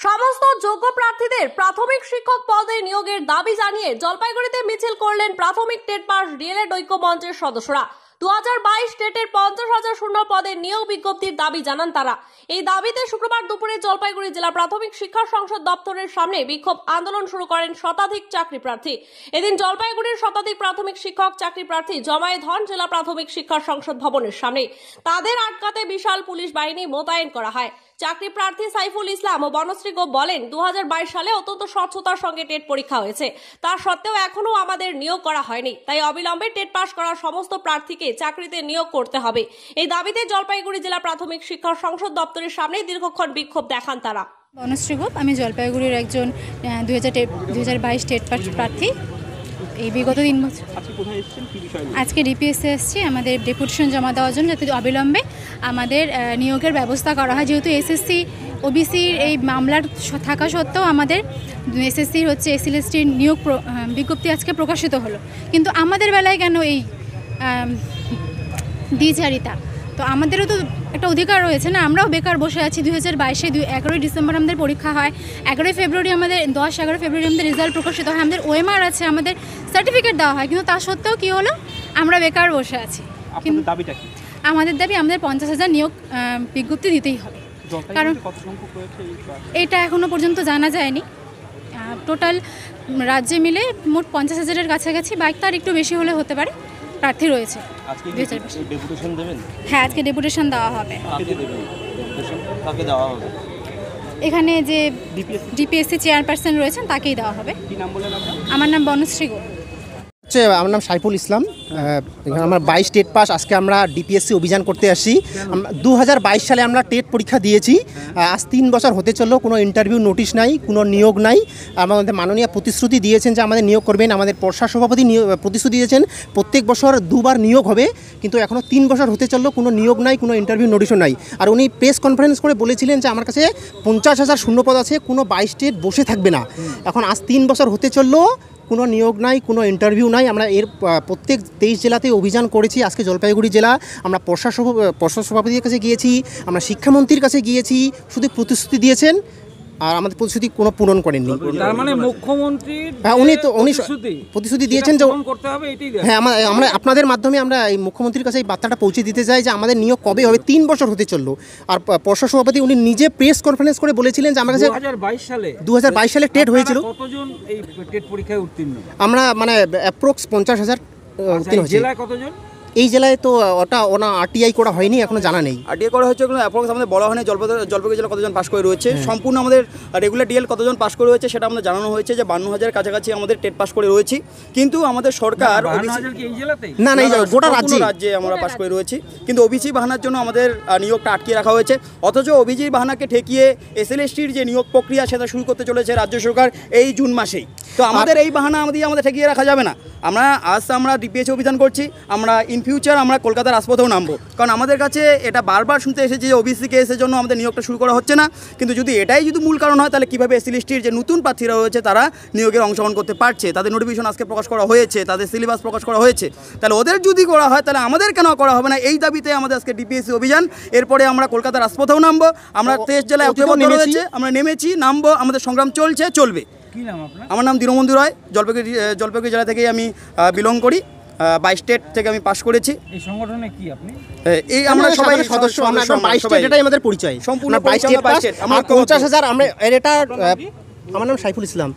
সমস্ত যোগ্য প্রার্থীদের প্রাথমিক শিক্ষক পদে নিয়োগের দাবি জানিয়ে জলপাইগুড়িতে মিছিল করলেন প্রাথমিক টেট পাস ডিএলএড ঐক্য মঞ্চের সদস্যরা। 2022 টেটের 50,000 শূন্য পদে নিয়োগ বিজ্ঞপ্তির দাবি জানান তারা। এই দাবিতে শুক্রবার দুপুরে জলপাইগুড়ি জেলা প্রাথমিক শিক্ষা সংসদ দপ্তরের সামনে বিক্ষোভ আন্দোলন শুরু করেন শতাধিক চাকরি প্রার্থী। এদিন জলপাইগুড়ির শতাধিক প্রাথমিক শিক্ষক চাকরি প্রার্থী জমায়েত হন জেলা প্রাথমিক শিক্ষা সংসদ ভবনের সামনে। তাদের আটকাতে বিশাল পুলিশ বাহিনী মোতায়েন করা হয়। চাকরি প্রার্থী সাইফুল ইসলাম ও বনশ্রী গোপ বলেন, 2022 সালে অত্যন্ত স্বচ্ছতার সঙ্গে টেট পরীক্ষা হয়েছে, তা সত্ত্বেও এখনো আমাদের নিয়োগ করা হয়নি। তাই অবিলম্বে টেট পাস করা সমস্ত প্রার্থীকে চাকরিতে নিয়োগ করতে হবে। এই দাবিতে জলপাইগুড়ি জেলা প্রাথমিক শিক্ষা সংসদ দপ্তরের সামনে দীর্ঘক্ষণ বিক্ষোভ দেখান তারা। বনশ্রী গোপ, আমি জলপাইগুড়ির একজন 2022 টেট পাস প্রার্থী। এই বিগত 3 বছর আজকে ডিপিএসে এসেছি আমাদের ডেপুটেশন জমা দেওয়ার জন্য, যাতে অবিলম্বে আমাদের নিয়োগের ব্যবস্থা করা হয়। যেহেতু এসএসসি ওবিসির এই মামলার থাকা সত্ত্বেও আমাদের এসএসসির এসএলএসটির নিয়োগ বিজ্ঞপ্তি আজকে প্রকাশিত হলো, কিন্তু আমাদের বেলায় কেন এই দ্বিচারিতা? তো আমাদেরও তো একটা অধিকার রয়েছে না, আমরাও বেকার বসে আছি। 2022-এ 11ই ডিসেম্বর আমাদের পরীক্ষা হয়, 11ই ফেব্রুয়ারি আমাদের 11 ফেব্রুয়ারি আমাদের রেজাল্ট প্রকাশিত হয়, আমাদের ওএমআর আছে, আমাদের সার্টিফিকেট দেওয়া হয়, কিন্তু তা সত্ত্বেও কী হলো, আমরা বেকার বসে আছি। দাবিটা কি? আমাদের দাবি আমাদের 50,000 নিয়োগ বিজ্ঞপ্তি দিতেই হবে, কারণ এটা এখনও পর্যন্ত জানা যায়নি। টোটাল রাজ্যে মিলে মোট 50,000-এর কাছাকাছি, বাইক তার একটু বেশি হলে হতে পারে, প্রার্থী রয়েছে। হ্যাঁ, আজকে ডেপুটেশন দেওয়া হবে। এখানে যে ডিপিএসসি চেয়ারপারসন রয়েছেন তাকেই দেওয়া হবে। আমার নাম বনশ্রী গোপ। আমার নাম সাইফুল ইসলাম। আমার 22 টেট পাস। আজকে আমরা ডিপিএসসি অভিযান করতে আসি। 2022 সালে আমরা টেট পরীক্ষা দিয়েছি। আজ 3 বছর হতে চললেও কোনো ইন্টারভিউ নোটিশ নাই, কোনো নিয়োগ নাই। আমাদের মাননীয় প্রতিশ্রুতি দিয়েছেন যে আমাদের নিয়োগ করবেন, আমাদের পর্ষদ সভাপতি প্রতিশ্রুতি দিয়েছেন প্রত্যেক বছর 2বার নিয়োগ হবে, কিন্তু এখনও 3 বছর হতে চললেও কোনো নিয়োগ নাই, কোনো ইন্টারভিউ নোটিশও নাই। আর উনি প্রেস কনফারেন্স করে বলেছিলেন যে আমার কাছে 50,000 শূন্যপদ আছে, কোনো 22 টেট বসে থাকবে না। এখন আজ 3 বছর হতে চললেও কোনো নিয়োগ নাই, কোনো ইন্টারভিউ নাই। আমরা এর প্রত্যেক 23 জেলাতে অভিযান করেছি। আজকে জলপাইগুড়ি জেলা আমরা পর্ষদ সভাপতির কাছে গিয়েছি, আমরা শিক্ষামন্ত্রীর কাছে গিয়েছি, শুধু প্রতিশ্রুতি দিয়েছেন আর আমাদের প্রতিশ্রুতি কোনো পূরণ করেননি। তার মানে মুখ্যমন্ত্রী উনি প্রতিশ্রুতি দিয়েছেন যে করতে হবে, এটাই। হ্যাঁ, আমরা আপনাদের মাধ্যমে আমরা এই মুখ্যমন্ত্রীর কাছে এই বার্তাটা পৌঁছে দিতে চাই যে আমাদের নিয়োগ কবে হবে। 3 বছর হতে চললো। আর পর্ষদ সভাপতি উনি নিজে প্রেস কনফারেন্স করে বলেছিলেন যে আমার কাছে 2022 সালে টেট হয়েছিল। কতজন এই টেট পরীক্ষায় উত্তীর্ণ? আমরা অ্যাপ্রক্স 50,000 উত্তীর্ণ হয়েছে। জেলায় কতজন? এই জেলায় তো ওনা আরটিআই করা হয়নি, এখনো জানা নেই। আরটিআই করা হচ্ছে কোনো অ্যাপ্রক্স আমাদের বলা হয়নি। জলপাইগুড়ি জেলা কতজন পাস করে রয়েছে, সম্পূর্ণ আমাদের রেগুলার ডিএল কতজন পাস করে রয়েছে সেটা আমাদের জানানো হয়েছে যে 52,000 কাছাকাছি আমাদের টেট পাস করে রয়েছি। কিন্তু আমাদের সরকার না গোটা রাজ্যে আমরা পাস করে রয়েছি, কিন্তু ওবিসি বাহানার জন্য আমাদের নিয়োগটা আটকে রাখা হয়েছে। অথচ ওবিসি বাহানাকে ঠেকিয়ে এসএলএসটির যে নিয়োগ প্রক্রিয়া সেটা শুরু করতে চলেছে রাজ্য সরকার এই জুন মাসেই। তো আমাদের এই বাহানা আমাদের ঠেকিয়ে রাখা যাবে না। আমরা ডিপিএসসি অভিযান করছি, আমরা ইন ফিউচার আমরা কলকাতার রাজপথেও নামবো, কারণ আমাদের কাছে এটা বারবার শুনতে এসেছে যে ওবিসি কেসের জন্য আমাদের নিয়োগটা শুরু করা হচ্ছে না। কিন্তু যদি এটাই মূল কারণ হয়, তাহলে কীভাবে এসএলএসটির যে নতুন প্রার্থীরা রয়েছে তারা নিয়োগের অংশগ্রহণ করতে পারছে? তাদের নোটিফিকেশন আজকে প্রকাশ করা হয়েছে, তাদের সিলেবাস প্রকাশ করা হয়েছে। তাহলে ওদের যদি করা হয় তাহলে আমাদের কেন করা হবে না? এই দাবিতে আমাদের আজকে ডিপিএসসি অভিযান। এরপরে আমরা কলকাতার রাজপথেও নামবো। আমরা 23 জেলায় ঐক্যবদ্ধ রয়েছে, আমরা নেমেছি, নামবো, আমাদের সংগ্রাম চলবে। আমার নাম দীনবন্ধু রায়। জলপাইগুড়ি জেলা থেকেই আমি বিলং করি। 22 স্টেট থেকে আমি পাস করেছি। এই সংগঠনে কি আপনি? এই আমরা সবাই সদস্য, আমরা 22 স্টেট, এটাই আমাদের পরিচয়। সম্পূর্ণ 22 স্টেট পাস। আমার 50,000 আমরা এটা। আমার নাম সাইফুল ইসলাম।